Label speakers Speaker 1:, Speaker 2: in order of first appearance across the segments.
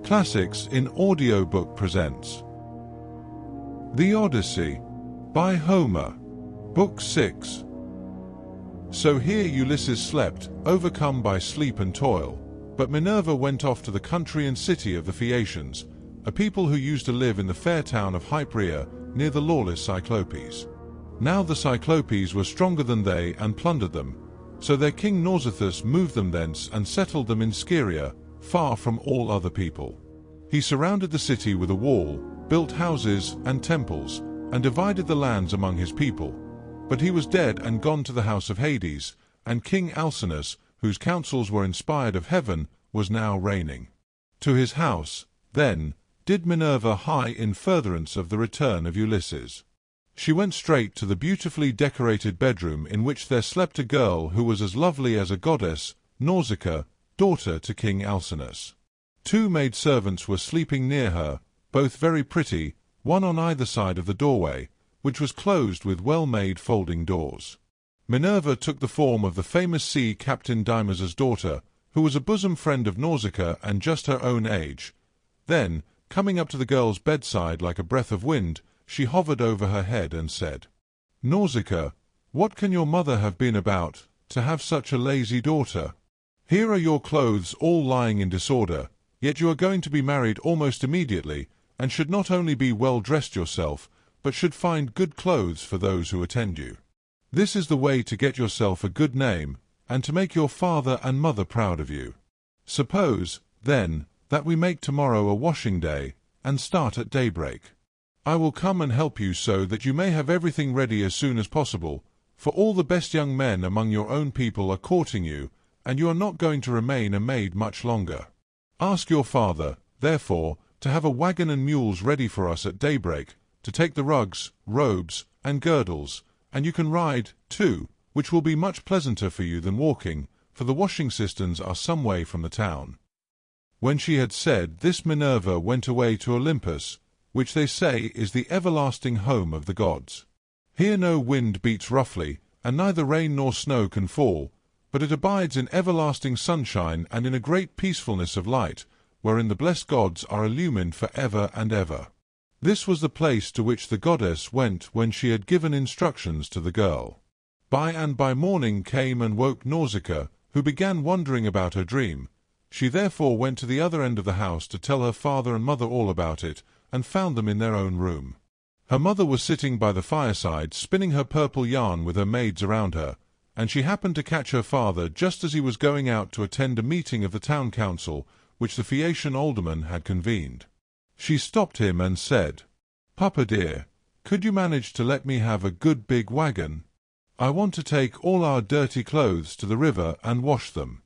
Speaker 1: Classics in Audiobook presents The Odyssey by Homer, Book 6. So here Ulysses slept, overcome by sleep and toil, but Minerva went off to the country and city of the Phaeacians, a people who used to live in the fair town of Hypereia, near the lawless Cyclopes. Now the Cyclopes were stronger than they and plundered them, so their king Nausicaa moved them thence and settled them in Scheria, far from all other people. He surrounded the city with a wall, built houses and temples, and divided the lands among his people. But he was dead and gone to the house of Hades, and King Alcinous, whose counsels were inspired of heaven, was now reigning. To his house, then, did Minerva hie in furtherance of the return of Ulysses. She went straight to the beautifully decorated bedroom in which there slept a girl who was as lovely as a goddess, Nausicaa, daughter to King Alcinous. Two maidservants were sleeping near her, both very pretty, one on either side of the doorway, which was closed with well-made folding doors. Minerva took the form of the famous sea captain Dymas' daughter, who was a bosom friend of Nausicaa and just her own age. Then, coming up to the girl's bedside like a breath of wind, she hovered over her head and said, "Nausicaa, what can your mother have been about, to have such a lazy daughter? Here are your clothes all lying in disorder, yet you are going to be married almost immediately, and should not only be well dressed yourself, but should find good clothes for those who attend you. This is the way to get yourself a good name, and to make your father and mother proud of you. Suppose, then, that we make tomorrow a washing day, and start at daybreak. I will come and help you so that you may have everything ready as soon as possible, for all the best young men among your own people are courting you, and you are not going to remain a maid much longer. Ask your father, therefore, to have a wagon and mules ready for us at daybreak, to take the rugs, robes, and girdles, and you can ride, too, which will be much pleasanter for you than walking, for the washing cisterns are some way from the town." When she had said this, Minerva went away to Olympus, which they say is the everlasting home of the gods. Here no wind beats roughly, and neither rain nor snow can fall, but it abides in everlasting sunshine and in a great peacefulness of light, wherein the blessed gods are illumined for ever and ever. This was the place to which the goddess went when she had given instructions to the girl. By and by morning came and woke Nausicaa, who began wondering about her dream. She therefore went to the other end of the house to tell her father and mother all about it, and found them in their own room. Her mother was sitting by the fireside spinning her purple yarn with her maids around her, and she happened to catch her father just as he was going out to attend a meeting of the town council, which the Phaeacian alderman had convened. She stopped him and said, "Papa dear, could you manage to let me have a good big wagon? I want to take all our dirty clothes to the river and wash them.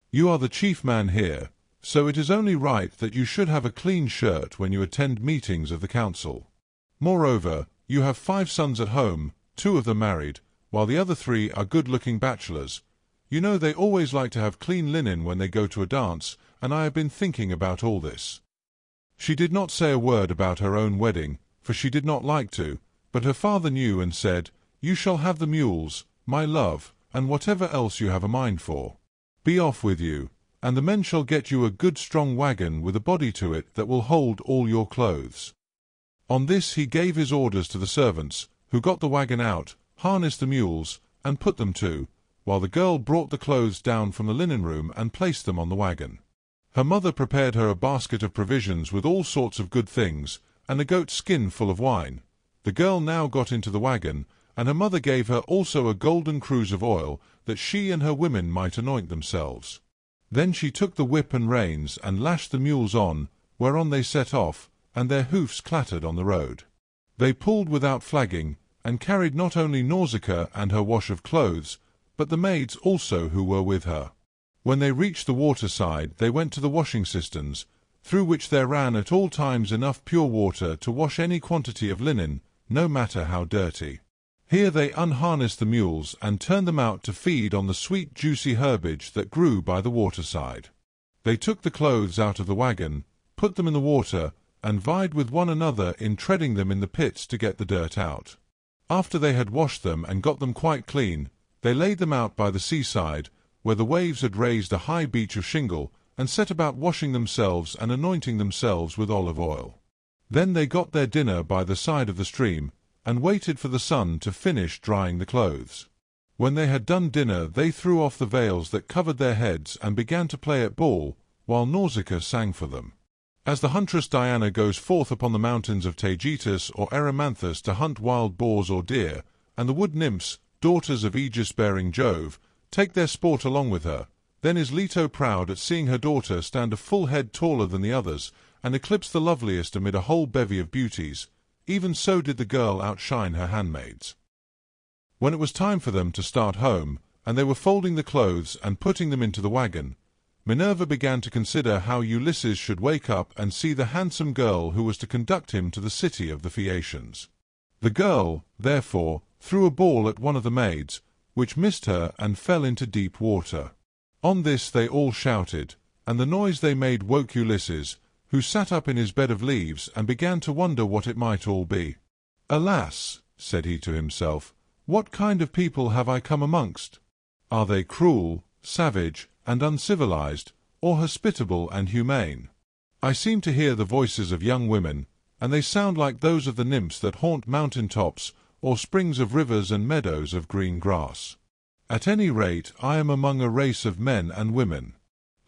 Speaker 1: You are the chief man here, so it is only right that you should have a clean shirt when you attend meetings of the council. Moreover, you have 5 sons at home, 2 of them married, while the other 3 are good-looking bachelors. You know they always like to have clean linen when they go to a dance, and I have been thinking about all this." She did not say a word about her own wedding, for she did not like to, but her father knew and said, "You shall have the mules, my love, and whatever else you have a mind for. Be off with you, and the men shall get you a good strong wagon with a body to it that will hold all your clothes." On this he gave his orders to the servants, who got the wagon out, harnessed the mules, and put them to, while the girl brought the clothes down from the linen room and placed them on the wagon. Her mother prepared her a basket of provisions with all sorts of good things, and a goat's skin full of wine. The girl now got into the wagon, and her mother gave her also a golden cruse of oil, that she and her women might anoint themselves. Then she took the whip and reins and lashed the mules on, whereon they set off, and their hoofs clattered on the road. They pulled without flagging, and carried not only Nausicaa and her wash of clothes, but the maids also who were with her. When they reached the waterside, they went to the washing cisterns, through which there ran at all times enough pure water to wash any quantity of linen, no matter how dirty. Here they unharnessed the mules and turned them out to feed on the sweet juicy herbage that grew by the waterside. They took the clothes out of the wagon, put them in the water, and vied with one another in treading them in the pits to get the dirt out. After they had washed them and got them quite clean, they laid them out by the seaside, where the waves had raised a high beach of shingle, and set about washing themselves and anointing themselves with olive oil. Then they got their dinner by the side of the stream, and waited for the sun to finish drying the clothes. When they had done dinner, they threw off the veils that covered their heads and began to play at ball, while Nausicaa sang for them. As the huntress Diana goes forth upon the mountains of Taygetus or Erymanthus to hunt wild boars or deer, and the wood nymphs, daughters of aegis-bearing Jove, take their sport along with her, then is Leto proud at seeing her daughter stand a full head taller than the others, and eclipse the loveliest amid a whole bevy of beauties. Even so did the girl outshine her handmaids. When it was time for them to start home, and they were folding the clothes and putting them into the wagon, Minerva began to consider how Ulysses should wake up and see the handsome girl who was to conduct him to the city of the Phaeacians. The girl, therefore, threw a ball at one of the maids, which missed her and fell into deep water. On this they all shouted, and the noise they made woke Ulysses, who sat up in his bed of leaves and began to wonder what it might all be. "Alas," said he to himself, "what kind of people have I come amongst? Are they cruel, savage, and uncivilized, or hospitable and humane? I seem to hear the voices of young women, and they sound like those of the nymphs that haunt mountain tops or springs of rivers and meadows of green grass. At any rate, I am among a race of men and women.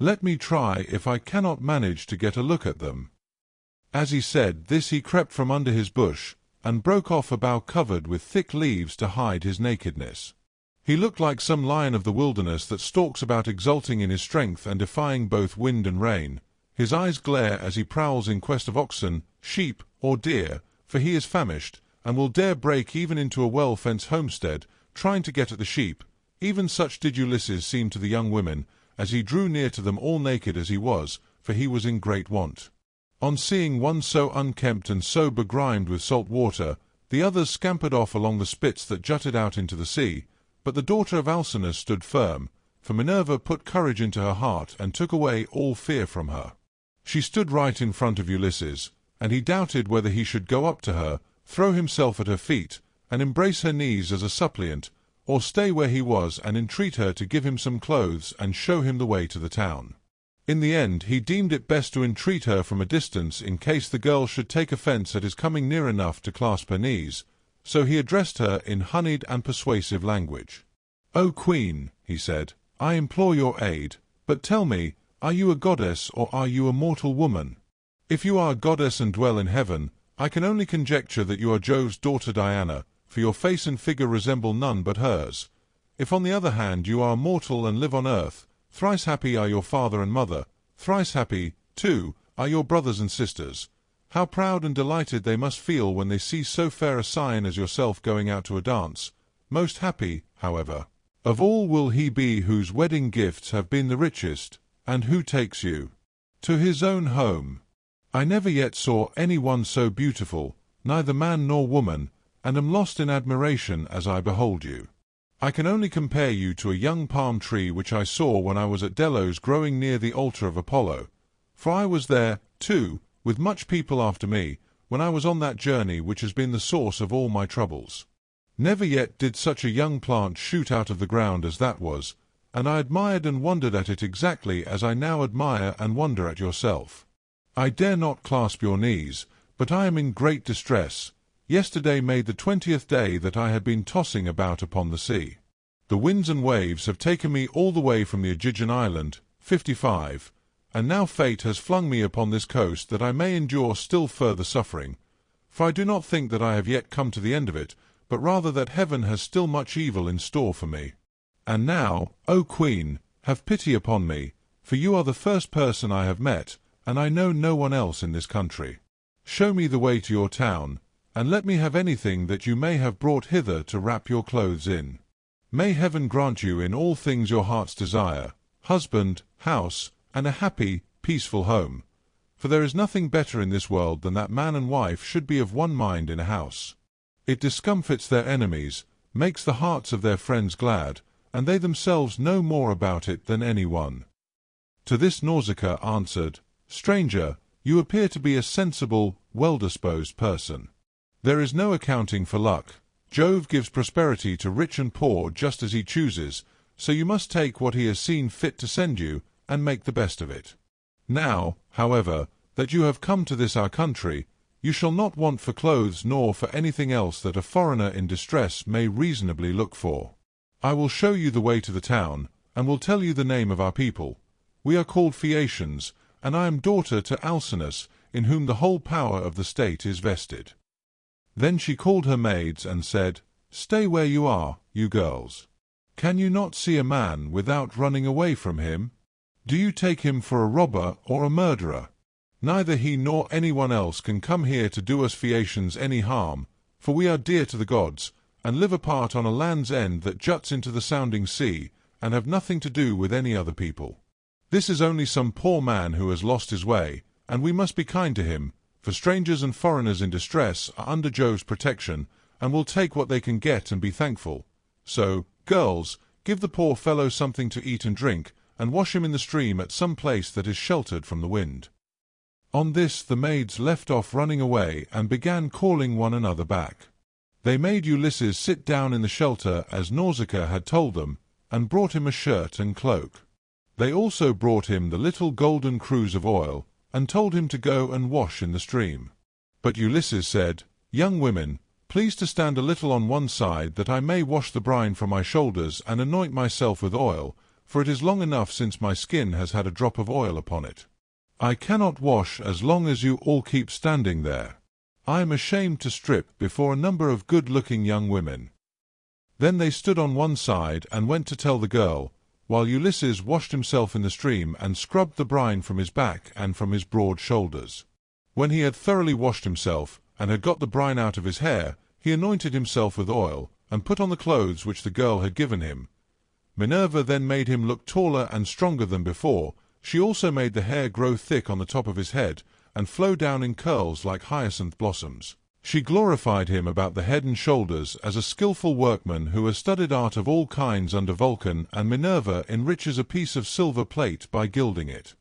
Speaker 1: Let me try if I cannot manage to get a look at them." As he said this he crept from under his bush, and broke off a bough covered with thick leaves to hide his nakedness. He looked like some lion of the wilderness that stalks about exulting in his strength and defying both wind and rain. His eyes glare as he prowls in quest of oxen, sheep, or deer, for he is famished, and will dare break even into a well-fenced homestead, trying to get at the sheep. Even such did Ulysses seem to the young women, as he drew near to them all naked as he was, for he was in great want. On seeing one so unkempt and so begrimed with salt water, the others scampered off along the spits that jutted out into the sea, but the daughter of Alcinous stood firm, for Minerva put courage into her heart and took away all fear from her. She stood right in front of Ulysses, and he doubted whether he should go up to her, throw himself at her feet, and embrace her knees as a suppliant, or stay where he was and entreat her to give him some clothes and show him the way to the town. In the end he deemed it best to entreat her from a distance in case the girl should take offence at his coming near enough to clasp her knees, so he addressed her in honeyed and persuasive language. "O Queen," he said, "I implore your aid, but tell me, are you a goddess or are you a mortal woman? If you are a goddess and dwell in heaven, I can only conjecture that you are Jove's daughter Diana, for your face and figure resemble none but hers. If on the other hand you are mortal and live on earth, thrice happy are your father and mother, thrice happy, too, are your brothers and sisters. How proud and delighted they must feel when they see so fair a scion as yourself going out to a dance. Most happy, however, of all will he be whose wedding gifts have been the richest, and who takes you to his own home. I never yet saw any one so beautiful, neither man nor woman, and am lost in admiration as I behold you. I can only compare you to a young palm tree which I saw when I was at Delos growing near the altar of Apollo, for I was there, too, with much people after me, when I was on that journey which has been the source of all my troubles. Never yet did such a young plant shoot out of the ground as that was, and I admired and wondered at it exactly as I now admire and wonder at yourself. I dare not clasp your knees, but I am in great distress. Yesterday made the 20th day that I had been tossing about upon the sea. The winds and waves have taken me all the way from the Aegean island, 55, and now fate has flung me upon this coast that I may endure still further suffering. For I do not think that I have yet come to the end of it, but rather that heaven has still much evil in store for me. And now, O Queen, have pity upon me, for you are the first person I have met, and I know no one else in this country. Show me the way to your town, and let me have anything that you may have brought hither to wrap your clothes in. May heaven grant you in all things your heart's desire, husband, house, and a happy, peaceful home. For there is nothing better in this world than that man and wife should be of one mind in a house. It discomfits their enemies, makes the hearts of their friends glad, and they themselves know more about it than any one." To this Nausicaa answered, "Stranger, you appear to be a sensible, well-disposed person. There is no accounting for luck. Jove gives prosperity to rich and poor just as he chooses, so you must take what he has seen fit to send you, and make the best of it. Now, however, that you have come to this our country, you shall not want for clothes nor for anything else that a foreigner in distress may reasonably look for. I will show you the way to the town, and will tell you the name of our people. We are called Phaeacians, and I am daughter to Alcinous, in whom the whole power of the state is vested." Then she called her maids and said, "Stay where you are, you girls. Can you not see a man without running away from him? Do you take him for a robber or a murderer? Neither he nor anyone else can come here to do us Phaeacians any harm, for we are dear to the gods, and live apart on a land's end that juts into the sounding sea, and have nothing to do with any other people. This is only some poor man who has lost his way, and we must be kind to him, for strangers and foreigners in distress are under Jove's protection, and will take what they can get and be thankful. So, girls, give the poor fellow something to eat and drink, and wash him in the stream at some place that is sheltered from the wind." On this the maids left off running away and began calling one another back. They made Ulysses sit down in the shelter as Nausicaa had told them, and brought him a shirt and cloak. They also brought him the little golden cruse of oil, and told him to go and wash in the stream. But Ulysses said, "Young women, please to stand a little on one side, that I may wash the brine from my shoulders and anoint myself with oil, for it is long enough since my skin has had a drop of oil upon it. I cannot wash as long as you all keep standing there. I am ashamed to strip before a number of good-looking young women." Then they stood on one side and went to tell the girl, while Ulysses washed himself in the stream and scrubbed the brine from his back and from his broad shoulders. When he had thoroughly washed himself, and had got the brine out of his hair, he anointed himself with oil, and put on the clothes which the girl had given him. Minerva then made him look taller and stronger than before. She also made the hair grow thick on the top of his head, and flow down in curls like hyacinth blossoms. She glorified him about the head and shoulders as a skilful workman who has studied art of all kinds under Vulcan, and Minerva enriches a piece of silver plate by gilding it.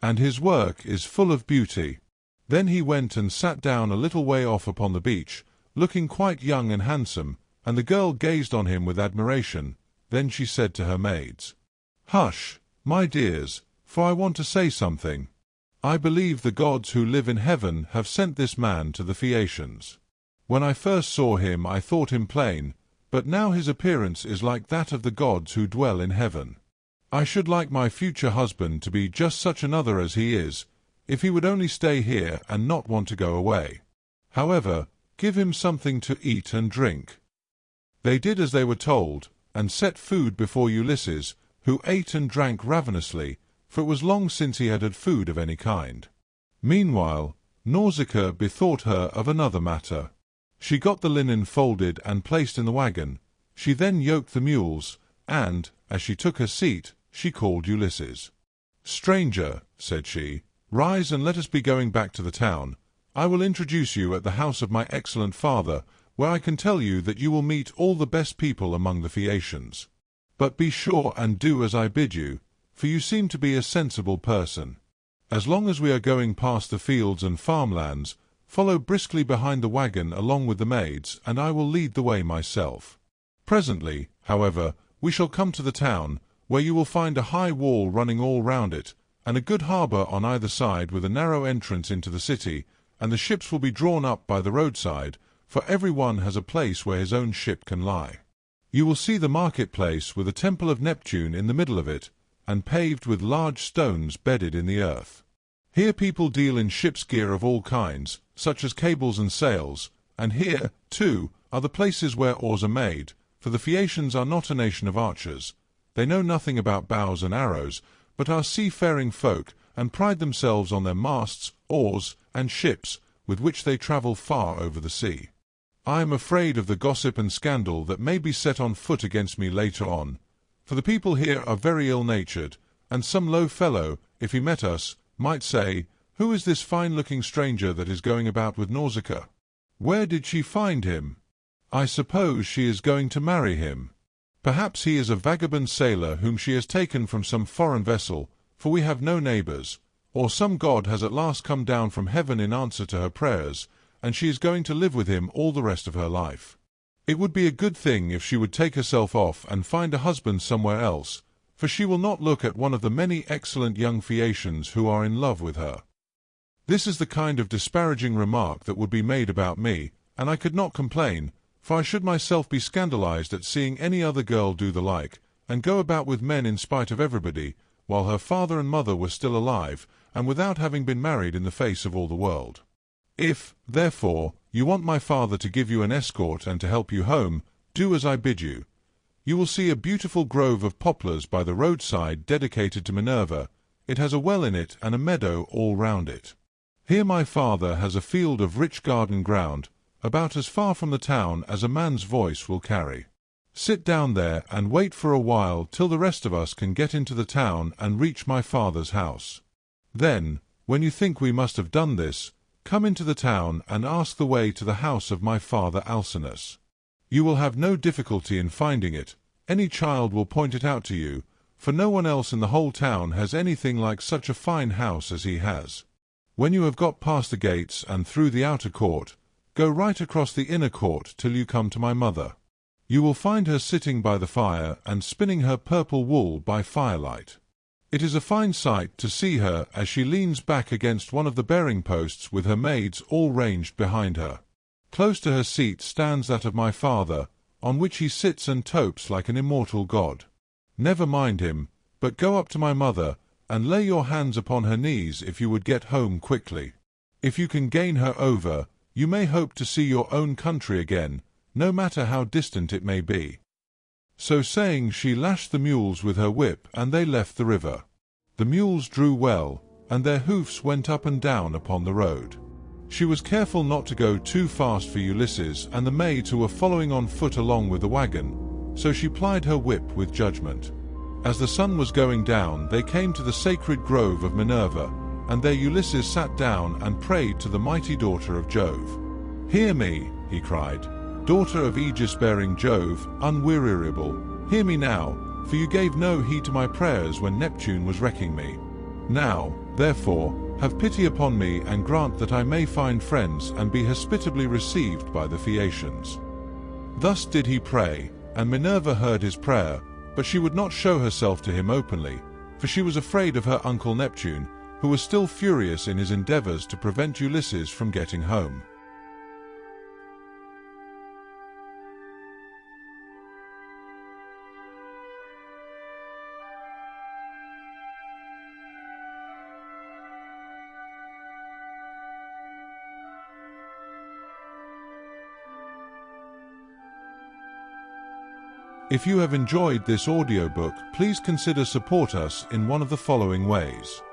Speaker 1: And his work is full of beauty. Then he went and sat down a little way off upon the beach, looking quite young and handsome, and the girl gazed on him with admiration. Then she said to her maids, "Hush, my dears, for I want to say something. I believe the gods who live in heaven have sent this man to the Phaeacians. When I first saw him I thought him plain, but now his appearance is like that of the gods who dwell in heaven. I should like my future husband to be just such another as he is, if he would only stay here and not want to go away. However, give him something to eat and drink." They did as they were told, and set food before Ulysses, who ate and drank ravenously, for it was long since he had had food of any kind. Meanwhile, Nausicaa bethought her of another matter. She got the linen folded and placed in the wagon. She then yoked the mules, and, as she took her seat, she called Ulysses. "Stranger," said she, "rise and let us be going back to the town. I will introduce you at the house of my excellent father, where I can tell you that you will meet all the best people among the Phaeacians. But be sure and do as I bid you, for you seem to be a sensible person. As long as we are going past the fields and farmlands, follow briskly behind the wagon along with the maids, and I will lead the way myself. Presently, however, we shall come to the town, where you will find a high wall running all round it, and a good harbour on either side with a narrow entrance into the city, and the ships will be drawn up by the roadside, for every one has a place where his own ship can lie. You will see the market-place with a temple of Neptune in the middle of it, and paved with large stones bedded in the earth. Here people deal in ship's gear of all kinds, such as cables and sails, and here, too, are the places where oars are made, for the Phaeacians are not a nation of archers. They know nothing about bows and arrows, but are seafaring folk, and pride themselves on their masts, oars, and ships, with which they travel far over the sea. I am afraid of the gossip and scandal that may be set on foot against me later on, for the people here are very ill-natured, and some low fellow, if he met us, might say, 'Who is this fine-looking stranger that is going about with Nausicaa? Where did she find him? I suppose she is going to marry him. Perhaps he is a vagabond sailor whom she has taken from some foreign vessel, for we have no neighbours, or some god has at last come down from heaven in answer to her prayers, and she is going to live with him all the rest of her life. It would be a good thing if she would take herself off and find a husband somewhere else, for she will not look at one of the many excellent young Phaeacians who are in love with her. This is the kind of disparaging remark that would be made about me, and I could not complain, for I should myself be scandalized at seeing any other girl do the like, and go about with men in spite of everybody, while her father and mother were still alive, and without having been married in the face of all the world. If, therefore, you want my father to give you an escort and to help you home, do as I bid you. You will see a beautiful grove of poplars by the roadside dedicated to Minerva. It has a well in it and a meadow all round it. Here my father has a field of rich garden ground, about as far from the town as a man's voice will carry. Sit down there and wait for a while till the rest of us can get into the town and reach my father's house. Then, when you think we must have done this, come into the town and ask the way to the house of my father Alcinous. You will have no difficulty in finding it. Any child will point it out to you, for no one else in the whole town has anything like such a fine house as he has. When you have got past the gates and through the outer court, go right across the inner court till you come to my mother. You will find her sitting by the fire and spinning her purple wool by firelight. It is a fine sight to see her as she leans back against one of the bearing posts with her maids all ranged behind her. Close to her seat stands that of my father, on which he sits and topes like an immortal god. Never mind him, but go up to my mother, and lay your hands upon her knees if you would get home quickly. If you can gain her over, you may hope to see your own country again, no matter how distant it may be." So saying, she lashed the mules with her whip, and they left the river. The mules drew well, and their hoofs went up and down upon the road. She was careful not to go too fast for Ulysses and the maids who were following on foot along with the wagon, so she plied her whip with judgment. As the sun was going down, they came to the sacred grove of Minerva, and there Ulysses sat down and prayed to the mighty daughter of Jove. "Hear me," he cried, "daughter of aegis-bearing Jove, unweariable, hear me now, for you gave no heed to my prayers when Neptune was wrecking me. Now, therefore, have pity upon me and grant that I may find friends and be hospitably received by the Phaeacians." Thus did he pray, and Minerva heard his prayer, but she would not show herself to him openly, for she was afraid of her uncle Neptune, who was still furious in his endeavors to prevent Ulysses from getting home. If you have enjoyed this audiobook, please consider support us in one of the following ways.